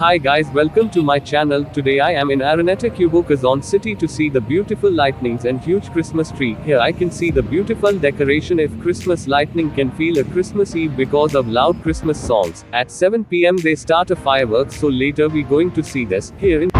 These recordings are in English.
Hi guys, welcome to my channel. Today I am in Araneta City to see the beautiful lightnings and huge Christmas tree. Here I can see the beautiful decoration. If Christmas lightning can feel a Christmas Eve because of loud Christmas songs. At 7 p.m. they start a fireworks, so later we going to see this here in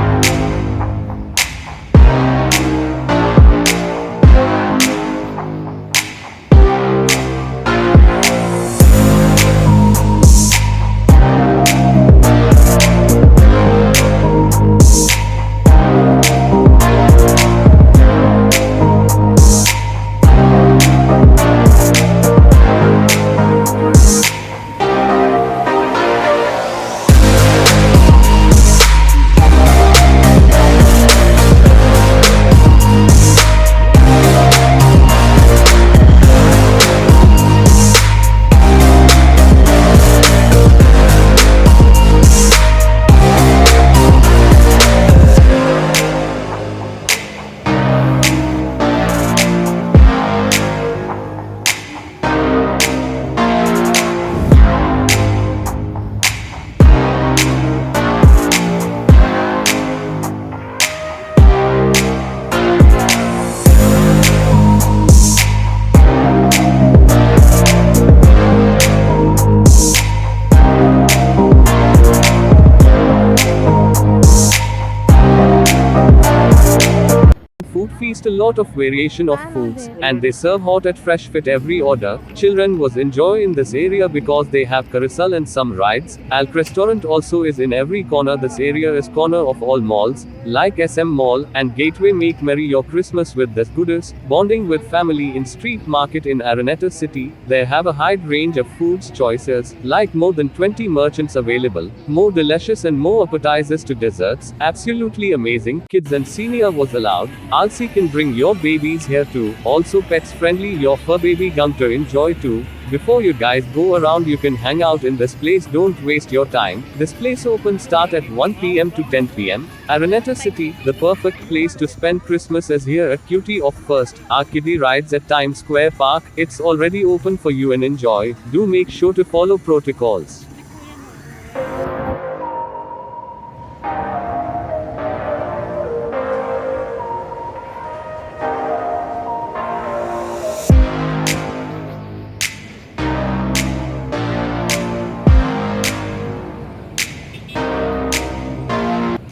food feast. A lot of variation of foods, and they serve hot at fresh fit every order. Children was enjoy in this area because they have carousel and some rides. Alk restaurant also is in every corner. This area is corner of all malls like SM Mall and Gateway. Make merry your Christmas with this goodness. Bonding with family in street market in Araneta City. They have a wide range of foods choices, like more than 20 merchants available, more delicious and more appetizers to desserts. Absolutely amazing. Kids and senior was allowed. Also can bring your babies here too. Also pets friendly, your fur baby going to enjoy too. Before you guys go around, you can hang out in this place. Don't waste your time. This place open start at 1 p.m. to 10 p.m. Araneta City, the perfect place to spend Christmas is here at Cutie of First. Our kiddie rides at Times Square Park. It's already open for you and enjoy. Do make sure to follow protocols.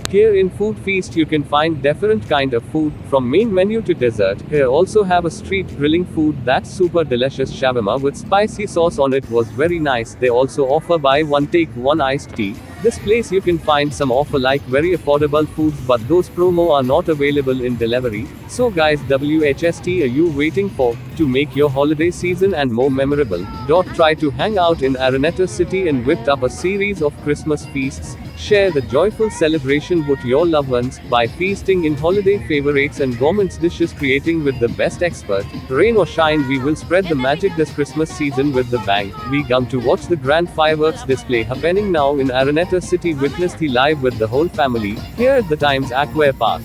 Here in Food Feast you can find different kind of food, from main menu to dessert. Here also have a street grilling food that's super delicious. Shawarma with spicy sauce on it was very nice. They also offer buy one take one iced tea. This place you can find some offer like very affordable foods, but those promo are not available in delivery. So guys, WHST are you waiting for to make your holiday season and more memorable? Try to hang out in Araneta City and whip up a series of Christmas feasts. Share the joyful celebration with your loved ones by feasting in holiday favorites and gourmets dishes, creating with the best expert. Rain or shine, we will spread the magic this Christmas season with the bang. We come to watch the grand fireworks display happening now in Araneta City. Witness the live with the whole family here at the Times Aqua Park.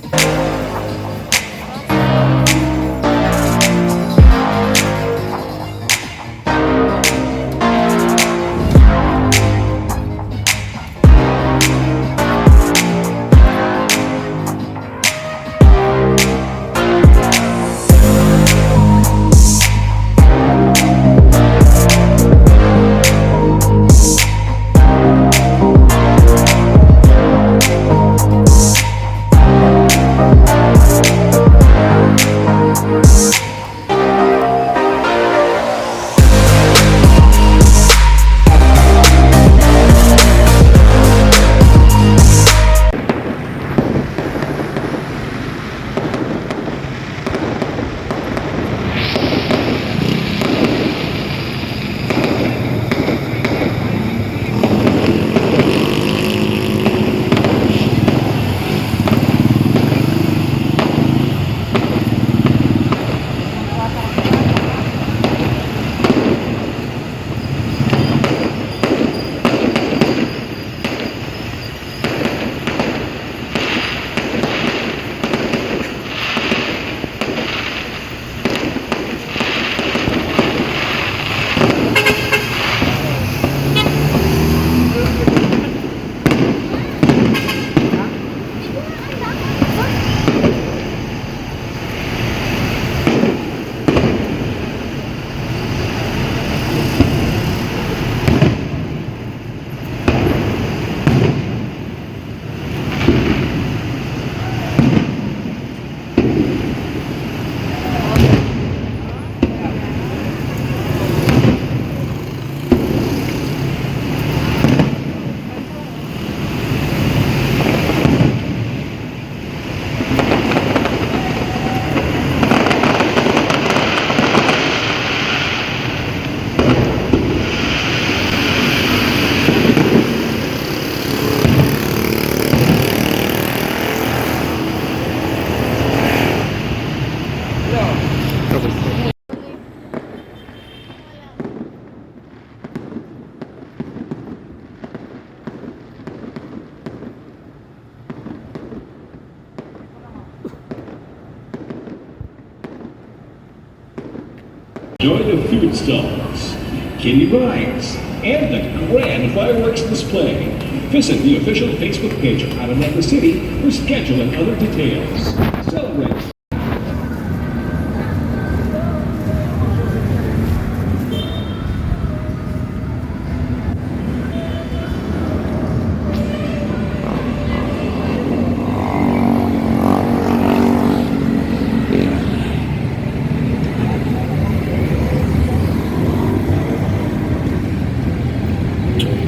Enjoy the food stalls, kiddie rides, and the grand fireworks display. Visit the official Facebook page of Araneta City for schedule and other details. Celebrate.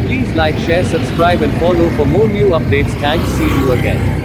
Please like, share, subscribe and follow for more new updates. Thanks. See you again.